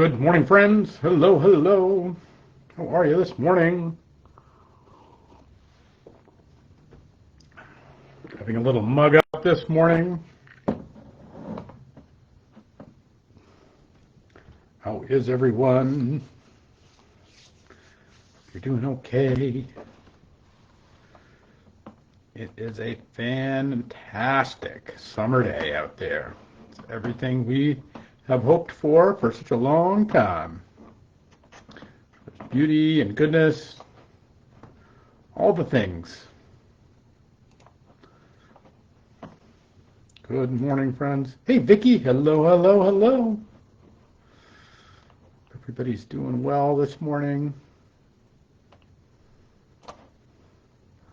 Good morning, friends. Hello, hello. How are you this morning? Having a little mug up this morning. How is everyone? You're doing okay. It is a fantastic summer day out there. It's everything we have hoped for such a long time. There's beauty and goodness, all the things. Good morning, friends. Hey, Vicky. Hello, hello, hello. Everybody's doing well this morning.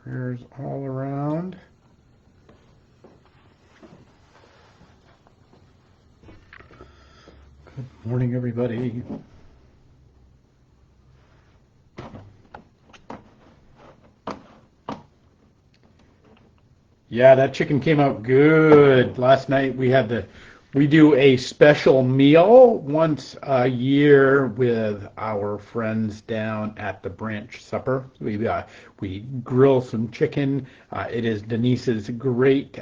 Prayers all around. Good morning, everybody. Yeah, that chicken came out good. Last night we do a special meal once a year with our friends down at the branch supper. We grill some chicken. It is Denise's great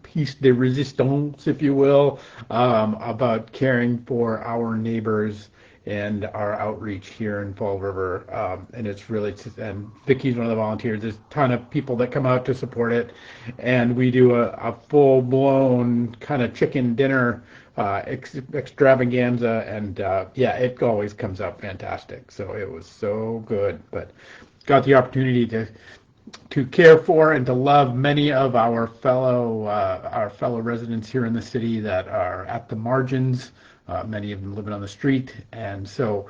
piece de resistance, if you will, about caring for our neighbors and our outreach here in Fall River. And it's really, and Vicky's one of the volunteers. There's a ton of people that come out to support it. And we do a full-blown kind of chicken dinner extravaganza. And yeah, it always comes out fantastic. So it was so good. But got the opportunity to care for and to love many of our fellow residents here in the city that are at the margins. Many of them living on the street, and so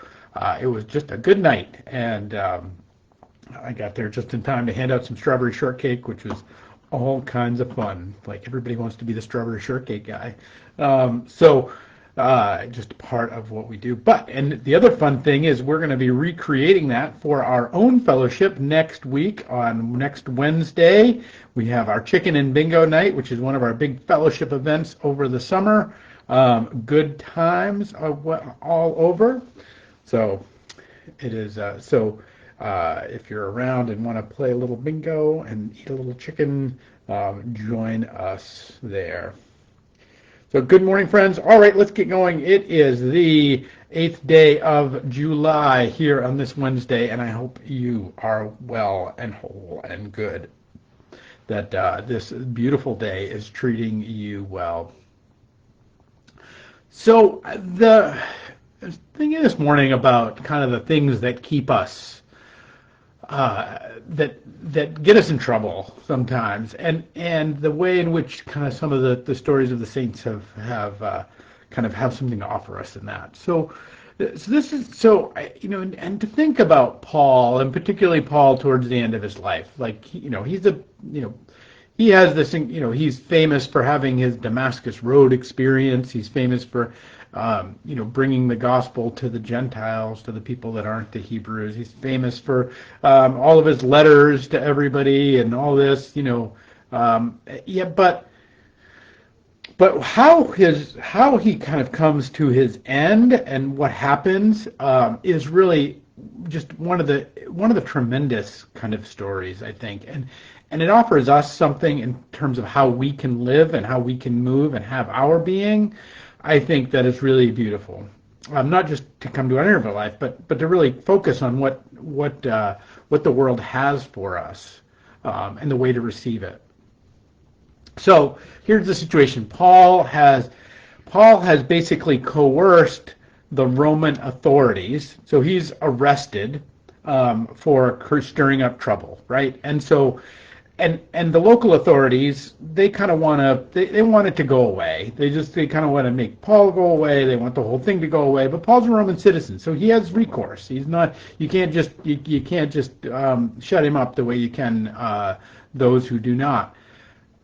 it was just a good night. And I got there just in time to hand out some strawberry shortcake, which was all kinds of fun. Like everybody wants to be the strawberry shortcake guy. Just part of what we do. And the other fun thing is we're going to be recreating that for our own fellowship next week on next Wednesday. We have our chicken and bingo night, which is one of our big fellowship events over the summer. Good times all over. So it is. If you're around and want to play a little bingo and eat a little chicken, join us there. So good morning, friends. All right, let's get going. It is the 8th day of July here on this Wednesday, and I hope you are well and whole and good, that this beautiful day is treating you well. So the thing this morning about kind of the things that keep us, that get us in trouble sometimes, and the way in which kind of some of the stories of the saints have kind of have something to offer us in that. So this is and to think about Paul, and particularly Paul towards the end of his life, like he has this, he's famous for having his Damascus Road experience. He's famous for, bringing the gospel to the Gentiles, to the people that aren't the Hebrews. He's famous for all of his letters to everybody and all this, but how he kind of comes to his end and what happens is really just one of the tremendous kind of stories, I think, and it offers us something in terms of how we can live and how we can move and have our being. I think that is really beautiful. Not just to come to an end of our life, but to really focus on what the world has for us and the way to receive it. So here's the situation. Paul has basically coerced the Roman authorities. So he's arrested for stirring up trouble, right? And so, and the local authorities, they kind of they want it to go away. They kind of want to make Paul go away. They want the whole thing to go away. But Paul's a Roman citizen, so he has recourse. He's not. You can't just shut him up the way you can those who do not.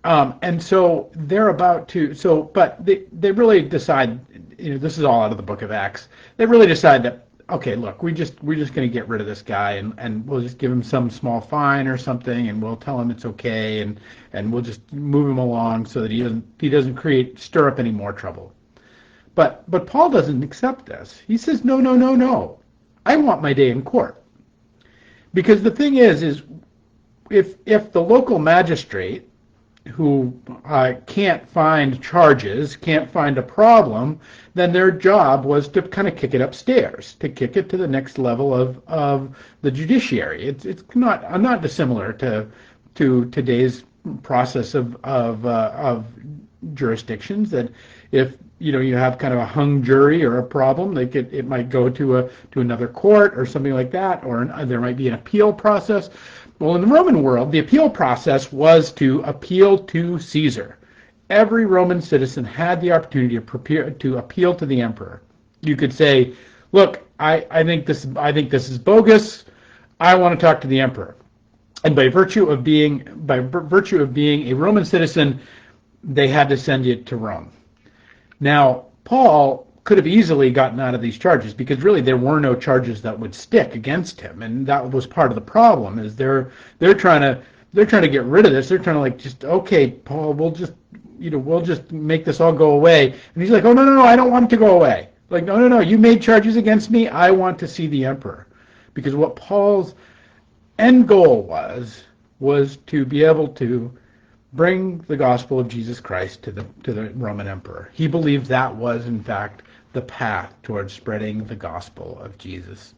And so they're about to. So, but they really decide. This is all out of the book of Acts. They really decide that, okay, look, we're just going to get rid of this guy, and we'll just give him some small fine or something, and we'll tell him it's okay, and we'll just move him along so that he doesn't stir up any more trouble. But Paul doesn't accept this. He says, no, no, no, no. I want my day in court. Because the thing is if the local magistrate who can't find charges, can't find a problem, then their job was to kind of kick it upstairs, to kick it to the next level of the judiciary. It's not dissimilar to today's process of jurisdictions. That if you have kind of a hung jury or a problem, it might go to another court or something like that, or there might be an appeal process. Well, in the Roman world, the appeal process was to appeal to Caesar. Every Roman citizen had the opportunity to appeal to the emperor. You could say, "Look, I think this is bogus. I want to talk to the emperor." And by virtue of being a Roman citizen, they had to send you to Rome. Now, Paul could have easily gotten out of these charges, because really there were no charges that would stick against him, and that was part of the problem. Is they're trying to get rid of this. They're trying to just, okay, Paul, we'll just make this all go away. And he's like, oh no, I don't want it to go away. Like, no, you made charges against me. I want to see the emperor, because what Paul's end goal was to be able to bring the gospel of Jesus Christ to the Roman emperor. He believed that was, in fact, the path towards spreading the gospel of Jesus.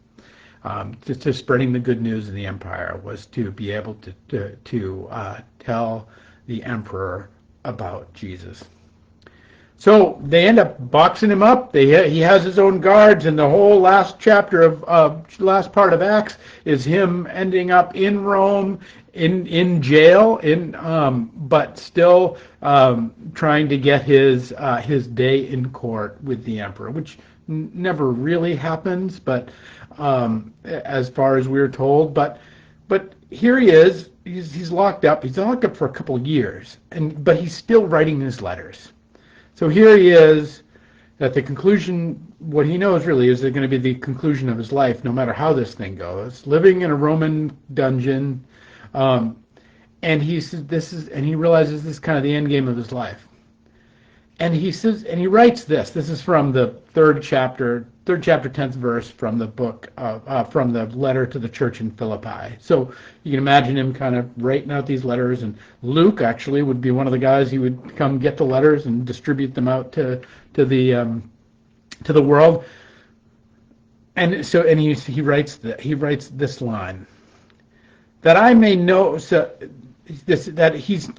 To spreading the good news of the empire was to be able to tell the emperor about Jesus. So they end up boxing him up. He has his own guards, and the whole last chapter last part of Acts is him ending up in Rome, in jail, but still trying to get his day in court with the emperor, which never really happens, but as far as we're told. But here he is. He's locked up. He's locked up for a couple of years, but he's still writing his letters. So here he is at the conclusion. What he knows really is going to be the conclusion of his life, no matter how this thing goes. Living in a Roman dungeon, and he says and he realizes this is kind of the end game of his life. And he says, and he writes this. This is from the third chapter, 10th verse from the book, from the letter to the church in Philippi. So you can imagine him kind of writing out these letters, and Luke actually would be one of the guys. He would come get the letters and distribute them out to the world. And so, and he writes this line, that I may know. So that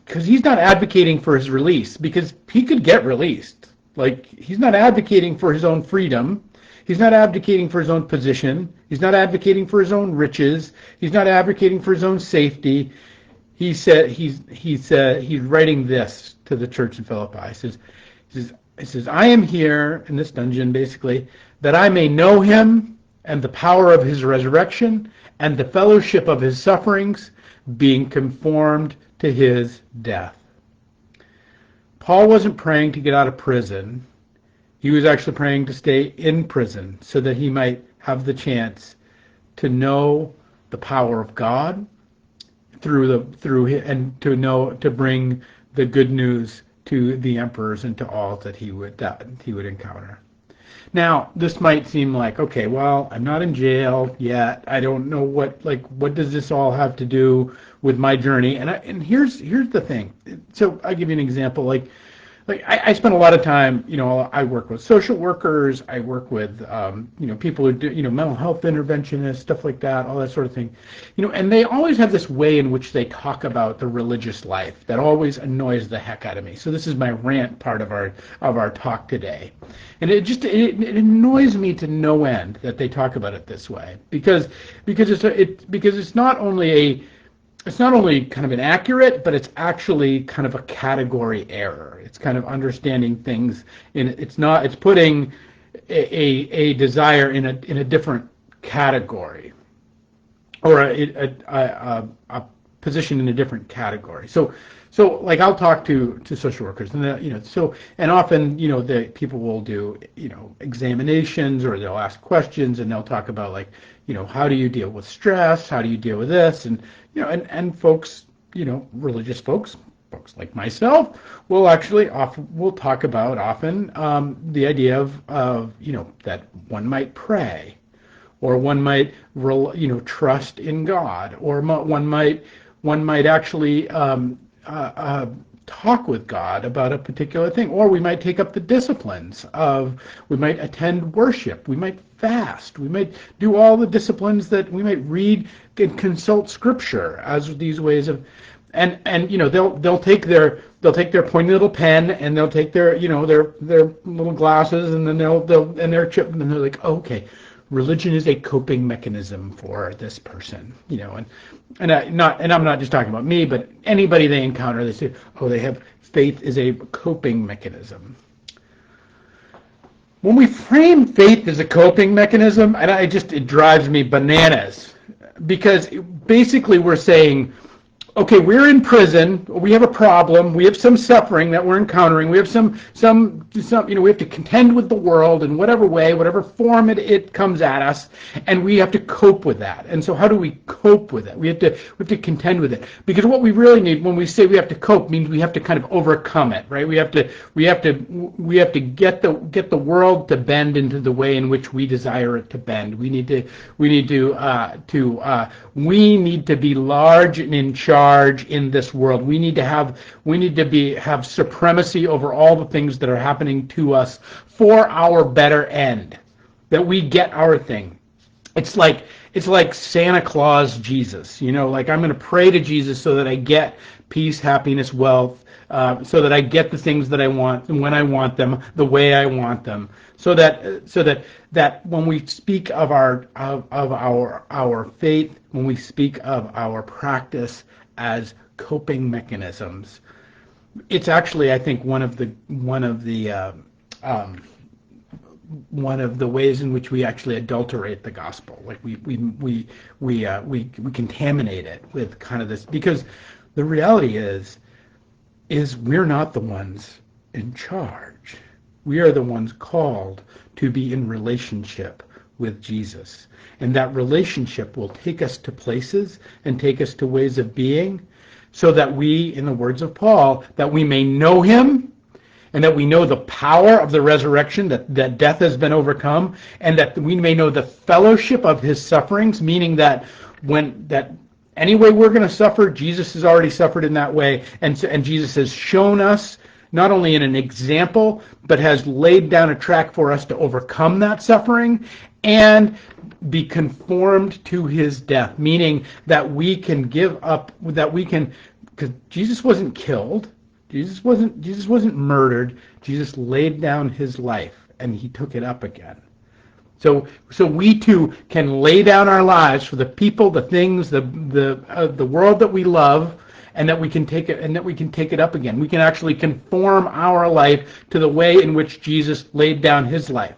because he's not advocating for his release, because he could get released. Like, he's not advocating for his own freedom. He's not advocating for his own position. He's not advocating for his own riches. He's not advocating for his own safety. He's writing this to the church in Philippi. He says, I am here in this dungeon, basically, that I may know him and the power of his resurrection and the fellowship of his sufferings, being conformed to his death. Paul wasn't praying to get out of prison. He was actually praying to stay in prison so that he might have the chance to know the power of God and to bring the good news to the emperors and to all that he would encounter. Now, this might seem like, okay, well, I'm not in jail yet. I don't know what does this all have to do with my journey? And here's the thing. So I'll give you an example. Like I spend a lot of time, I work with social workers. I work with, people who do, mental health interventionists, stuff like that, all that sort of thing. And they always have this way in which they talk about the religious life that always annoys the heck out of me. So this is my rant part of our talk today. And it annoys me to no end that they talk about it this way, because it's not only kind of inaccurate, but it's actually kind of a category error. It's kind of understanding things it's putting a desire in a different category, or a position in a different category. So like I'll talk to social workers, and and often the people will do examinations, or they'll ask questions, and they'll talk about how do you deal with stress, how do you deal with this, and and folks, religious folks folks like myself will talk about often the idea of that one might pray, or one might trust in God, or one might actually talk with God about a particular thing, or we might take up the disciplines of, we might attend worship, we might fast, we might do all the disciplines that we might read and consult Scripture as these ways of, and they'll take their pointy little pen, and they'll take their their little glasses, and then they'll and their chip, and then they're like, oh, okay, religion is a coping mechanism for this person, and I'm not just talking about me, but anybody they encounter, they say, oh, they have faith is a coping mechanism. When we frame faith as a coping mechanism, and it drives me bananas, because basically we're saying, okay, we're in prison, we have a problem, we have some suffering that we're encountering, we have some we have to contend with the world in whatever way, whatever form it comes at us, and we have to cope with that. And so how do we cope with it? We have to contend with it. Because what we really need when we say we have to cope means we have to kind of overcome it, right? We have to get the world to bend into the way in which we desire it to bend. We need to be large and in charge in this world. We need to have supremacy over all the things that are happening to us for our better end, that we get our thing. It's like Santa Claus Jesus, like I'm going to pray to Jesus so that I get peace, happiness, wealth, so that I get the things that I want and when I want them, the way I want them, so that when we speak of our faith, when we speak of our practice as coping mechanisms, it's actually, I think, one of the ways in which we actually adulterate the gospel. Like we contaminate it with kind of this, because the reality is we're not the ones in charge. We are the ones called to be in relationship with Jesus. And that relationship will take us to places and take us to ways of being, so that we, in the words of Paul, that we may know him, and that we know the power of the resurrection, that death has been overcome, and that we may know the fellowship of his sufferings, meaning that any way we're going to suffer, Jesus has already suffered in that way, and Jesus has shown us, not only in an example, but has laid down a track for us to overcome that suffering and be conformed to his death, meaning that we can give up, because Jesus wasn't killed, Jesus wasn't murdered, Jesus laid down his life and he took it up again. So we too can lay down our lives for the people, the things, the world that we love, and that we can take it up again. We can actually conform our life to the way in which Jesus laid down his life.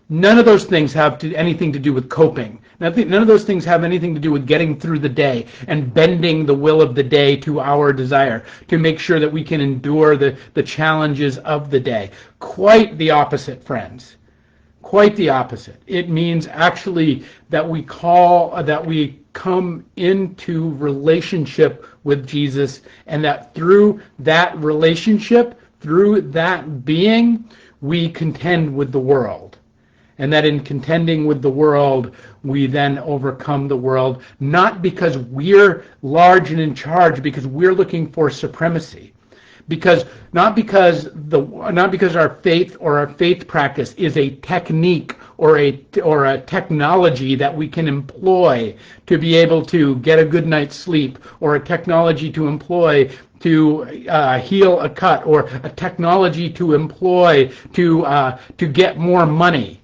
None of those things have anything to do with coping. None of those things have anything to do with getting through the day and bending the will of the day to our desire, to make sure that we can endure the challenges of the day. Quite the opposite, friends. Quite the opposite. It means actually that we come into relationship with Jesus, and that through that relationship, through that being, we contend with the world. And that in contending with the world, we then overcome the world, not because we're large and in charge, because we're looking for supremacy. Not because our faith or our faith practice is a technique or a technology that we can employ to be able to get a good night's sleep, or a technology to employ to heal a cut, or a technology to employ to get more money.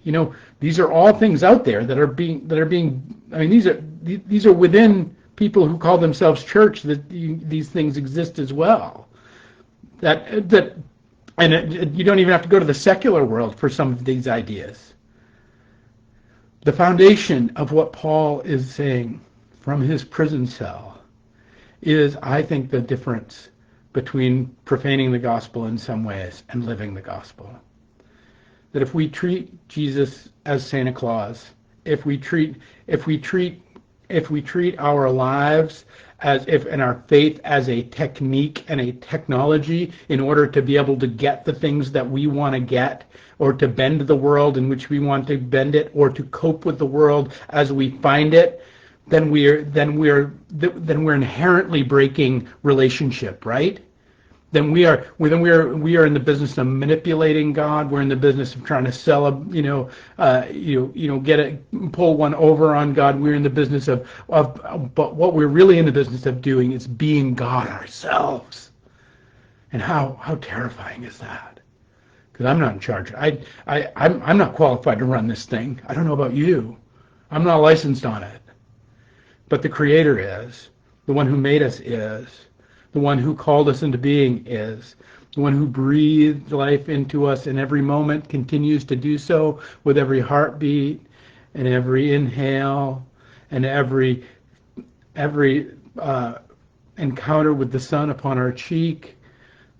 These are all things out there that are being. I mean, these are within people who call themselves church. That these things exist as well. And you don't even have to go to the secular world for some of these ideas. The foundation of what Paul is saying from his prison cell is, I think, the difference between profaning the gospel in some ways and living the gospel. That if we treat Jesus as Santa Claus, if we treat if we treat our lives as if, and our faith as a technique and a technology in order to be able to get the things that we want to get, or to bend the world in which we want to bend it, or to cope with the world as we find it, then we're inherently breaking relationship, right? Then we are in the business of manipulating God. We're in the business of trying to sell pull one over on God. We're in the business but what we're really in the business of doing is being God ourselves. And how terrifying is that? Because I'm not in charge. I'm not qualified to run this thing. I don't know about you. I'm not licensed on it. But the Creator is. The one who made us is. The one who called us into being is. The one who breathed life into us in every moment continues to do so with every heartbeat and every inhale and every encounter with the sun upon our cheek.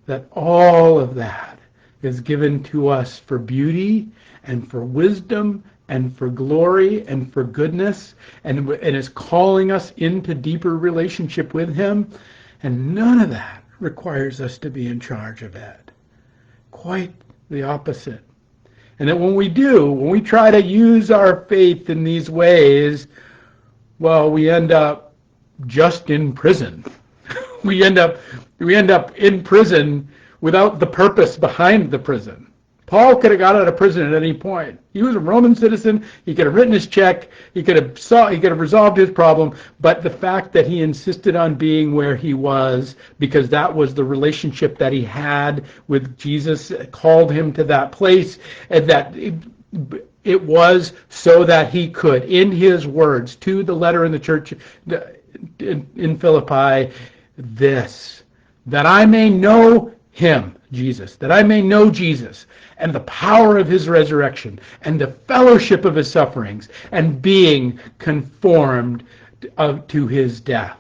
That all of that is given to us for beauty and for wisdom and for glory and for goodness, and is calling us into deeper relationship with Him. And none of that requires us to be in charge of it. Quite the opposite. And that when we try to use our faith in these ways, well, we end up just in prison. we end up in prison without the purpose behind the prison. Paul could have got out of prison at any point. He was a Roman citizen. He could have written his check. He could have resolved his problem. But the fact that he insisted on being where he was, because that was the relationship that he had with Jesus, called him to that place, and that it was so that he could, in his words to the letter in the church in Philippi, this, that I may know Him, Jesus, that I may know Jesus and the power of His resurrection and the fellowship of His sufferings and being conformed to His death.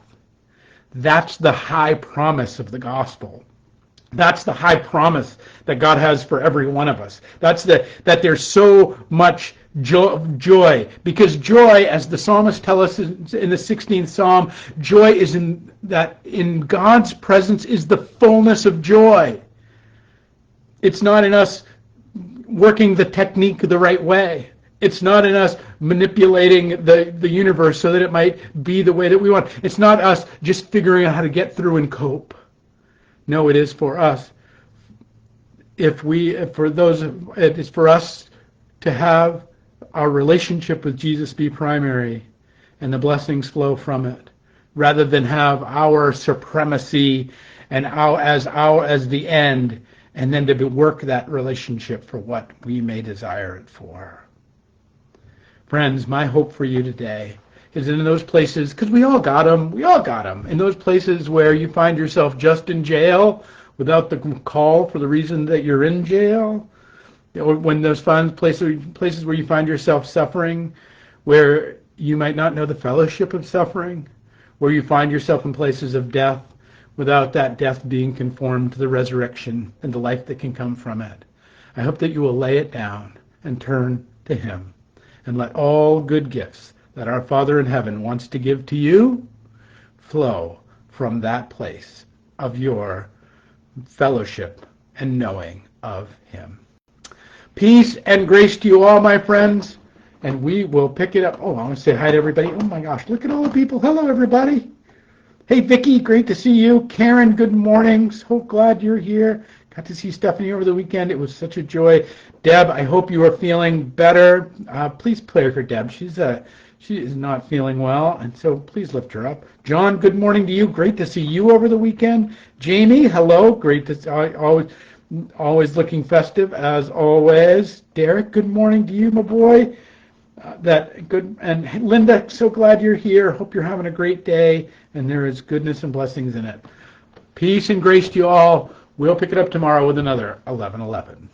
That's the high promise of the gospel. That's the high promise that God has for every one of us. That there's so much joy, because joy, as the psalmist tells us in the 16th Psalm, joy is in God's presence is the fullness of joy. It's not in us working the technique the right way. It's not in us manipulating the universe so that it might be the way that we want. It's not us just figuring out how to get through and cope. No, it is for us. It is for us to have our relationship with Jesus be primary and the blessings flow from it, rather than have our supremacy and as the end, and then to work that relationship for what we may desire it for. Friends, my hope for you today is in those places, because we all got them, in those places where you find yourself just in jail without the call for the reason that you're in jail, or when those places where you find yourself suffering, where you might not know the fellowship of suffering, where you find yourself in places of death without that death being conformed to the resurrection and the life that can come from it. I hope that you will lay it down and turn to Him, and let all good gifts that our Father in heaven wants to give to you flow from that place of your fellowship and knowing of Him. Peace and grace to you all, my friends, and we will pick it up. Oh, I want to say hi to everybody. Oh my gosh, look at all the people. Hello, everybody. Hey, Vicki, great to see you. Karen, good morning. So glad you're here. Got to see Stephanie over the weekend. It was such a joy. Deb, I hope you are feeling better. Please pray for Deb. She is not feeling well, and so please lift her up. John, good morning to you. Great to see you over the weekend. Jamie, hello. Great to always looking festive as always. Derek, good morning to you, my boy. And Linda, so glad you're here. Hope you're having a great day, and there is goodness and blessings in it. Peace and grace to you all. We'll pick it up tomorrow with another 11:11.